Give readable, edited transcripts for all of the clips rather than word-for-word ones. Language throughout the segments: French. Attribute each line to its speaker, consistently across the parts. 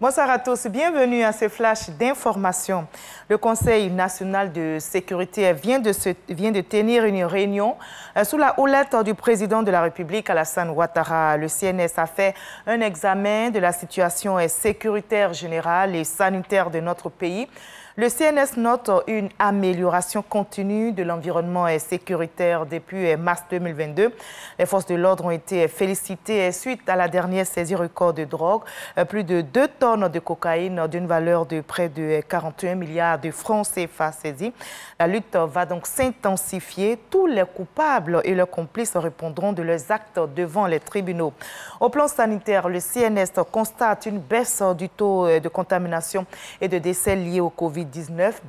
Speaker 1: Bonsoir à tous, bienvenue à ce flash d'information. Le Conseil national de sécurité vient de tenir une réunion sous la houlette du président de la République, Alassane Ouattara. Le CNS a fait un examen de la situation sécuritaire générale et sanitaire de notre pays. Le CNS note une amélioration continue de l'environnement sécuritaire depuis mars 2022. Les forces de l'ordre ont été félicitées suite à la dernière saisie record de drogue. Plus de 2 tonnes de cocaïne d'une valeur de près de 41 milliards de francs CFA saisis. La lutte va donc s'intensifier. Tous les coupables et leurs complices répondront de leurs actes devant les tribunaux. Au plan sanitaire, le CNS constate une baisse du taux de contamination et de décès liés au Covid-19.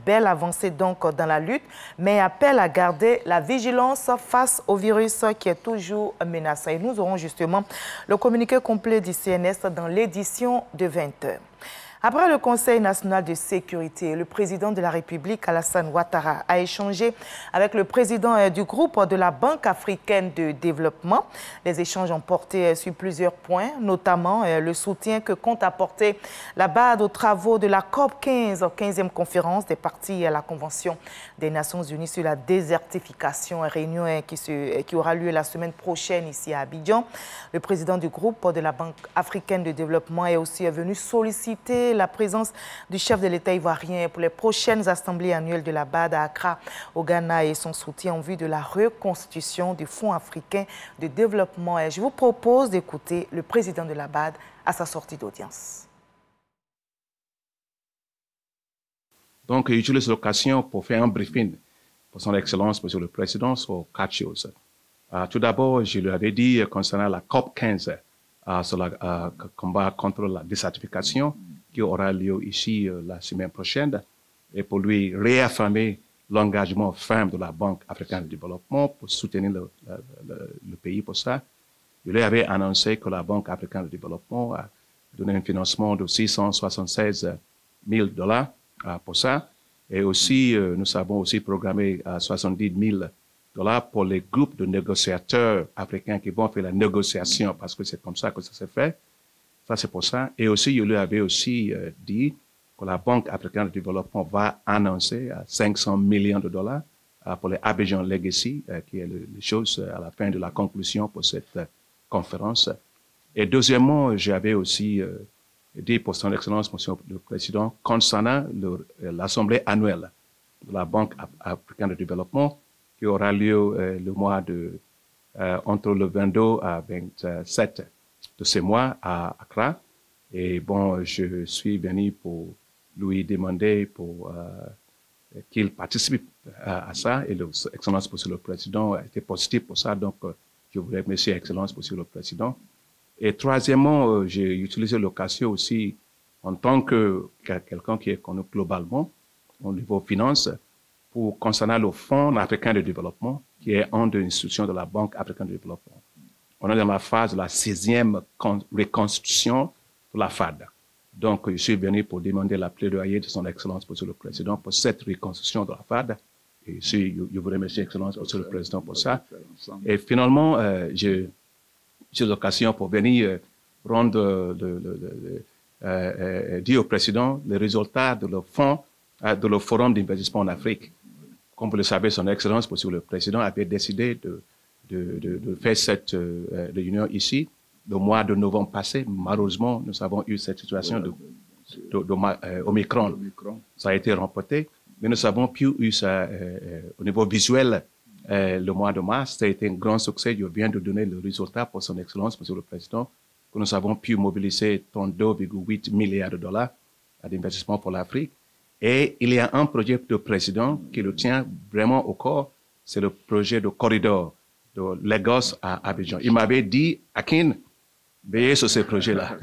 Speaker 1: Belle avancée donc dans la lutte, mais appelle à garder la vigilance face au virus qui est toujours menaçant. Et nous aurons justement le communiqué complet du CNS dans l'édition de 20h. Après le Conseil national de sécurité, le président de la République, Alassane Ouattara, a échangé avec le président du groupe de la Banque africaine de développement. Les échanges ont porté sur plusieurs points, notamment le soutien que compte apporter la BAD aux travaux de la COP 15, 15e conférence des parties à la Convention des Nations Unies sur la désertification, réunion qui aura lieu la semaine prochaine ici à Abidjan. Le président du groupe de la Banque africaine de développement est aussi venu solliciter la présence du chef de l'État ivoirien pour les prochaines assemblées annuelles de la BAD à Accra, au Ghana, et son soutien en vue de la reconstitution du Fonds africain de développement. Et je vous propose d'écouter le président de la BAD à sa sortie d'audience.
Speaker 2: Donc, j'utilise l'occasion pour faire un briefing pour son Excellence, Monsieur le Président, sur 4 choses. Tout d'abord, je lui avais dit concernant la COP 15, sur le combat contre la désertification, qui aura lieu ici la semaine prochaine, et pour lui réaffirmer l'engagement ferme de la Banque africaine de développement pour soutenir le pays pour ça. Je lui avais annoncé que la Banque africaine de développement a donné un financement de 676 000 $ pour ça. Et aussi, nous avons aussi programmé 70 000 $ pour les groupes de négociateurs africains qui vont faire la négociation, parce que c'est comme ça que ça s'est fait. Ça, c'est pour ça. Et aussi, je lui avais aussi dit que la Banque africaine de développement va annoncer 500 millions de $ pour les Abidjan Legacy, qui est les choses à la fin de la conclusion pour cette conférence. Et deuxièmement, j'avais aussi dit pour son Excellence, Monsieur le Président, concernant l'Assemblée annuelle de la Banque africaine de développement, qui aura lieu le mois entre le 22 à 27 de ce mois à Accra. Et bon, je suis venu pour lui demander qu'il participe à ça. Et l'Excellence, Monsieur le Président, a été positif pour ça. Donc, je voulais remercier Excellence, Monsieur le Président. Et troisièmement, j'ai utilisé l'occasion aussi en tant que quelqu'un qui est connu globalement au niveau finance, pour concernant le Fonds africain de développement, qui est une des institutions de la Banque africaine de développement. On est dans la phase de la 6e reconstitution de la FAD. Donc, je suis venu pour demander la plaidoyer de son Excellence, Monsieur le Président, pour cette reconstruction de la FAD. Et je vous remercie, Excellence, Monsieur le Président, pour ça. Et finalement, j'ai l'occasion pour venir rendre, dire au Président les résultats de le fonds, de le Forum d'investissement en Afrique. Comme vous le savez, son Excellence, Monsieur le Président, avait décidé de faire cette réunion ici le mois de novembre passé. Malheureusement, nous avons eu cette situation Omicron. Ça a été remporté, mais nous avons pu eu ça au niveau visuel le mois de mars. Ça a été un grand succès. Je viens de donner le résultat pour son Excellence, Monsieur le Président, que nous avons pu mobiliser 32,8 milliards de $ d'investissement pour l'Afrique. Et il y a un projet de président qui le tient vraiment au corps, c'est le projet de corridor de Lagos à Abidjan. Il m'avait dit, Akin, veillez sur ce projet-là.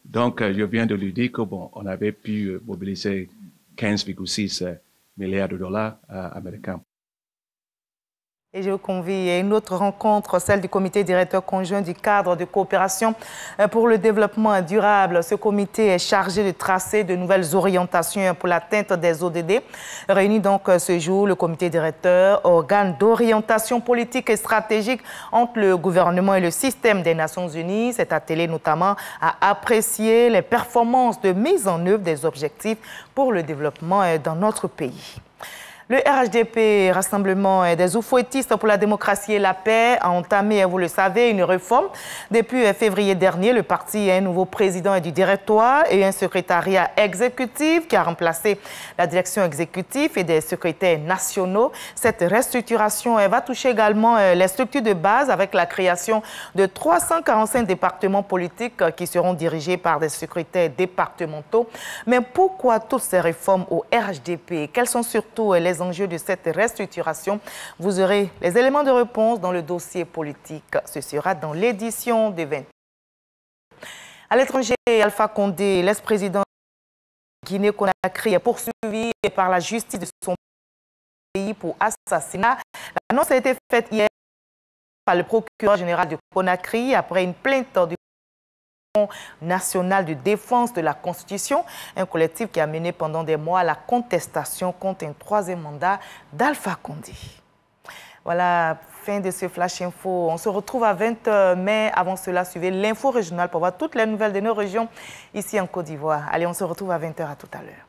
Speaker 2: Donc, je viens de lui dire que bon, on avait pu mobiliser 15,6 milliards de $ américains.
Speaker 1: Et je vous convie à une autre rencontre, celle du comité directeur conjoint du cadre de coopération pour le développement durable. Ce comité est chargé de tracer de nouvelles orientations pour l'atteinte des ODD. Réuni donc ce jour, le comité directeur, organe d'orientation politique et stratégique entre le gouvernement et le système des Nations Unies, s'est attelé notamment à apprécier les performances de mise en œuvre des objectifs pour le développement dans notre pays. Le RHDP, Rassemblement des Oufouettistes pour la démocratie et la paix, a entamé, vous le savez, une réforme. Depuis février dernier, le parti a un nouveau président du directoire et un secrétariat exécutif qui a remplacé la direction exécutive et des secrétaires nationaux. Cette restructuration va toucher également les structures de base avec la création de 345 départements politiques qui seront dirigés par des secrétaires départementaux. Mais pourquoi toutes ces réformes au RHDP? Quels sont surtout les enjeux de cette restructuration? Vous aurez les éléments de réponse dans le dossier politique. Ce sera dans l'édition de 20. À l'étranger, Alpha Condé, l'ex-président de Guinée-Conakry, est poursuivi par la justice de son pays pour assassinat. L'annonce a été faite hier par le procureur général de Conakry après une plainte du national de défense de la Constitution, un collectif qui a mené pendant des mois la contestation contre un troisième mandat d'Alpha Condé. Voilà, fin de ce Flash Info. On se retrouve à 20h, mais avant cela, suivez l'info régionale pour voir toutes les nouvelles de nos régions ici en Côte d'Ivoire. Allez, on se retrouve à 20h, à tout à l'heure.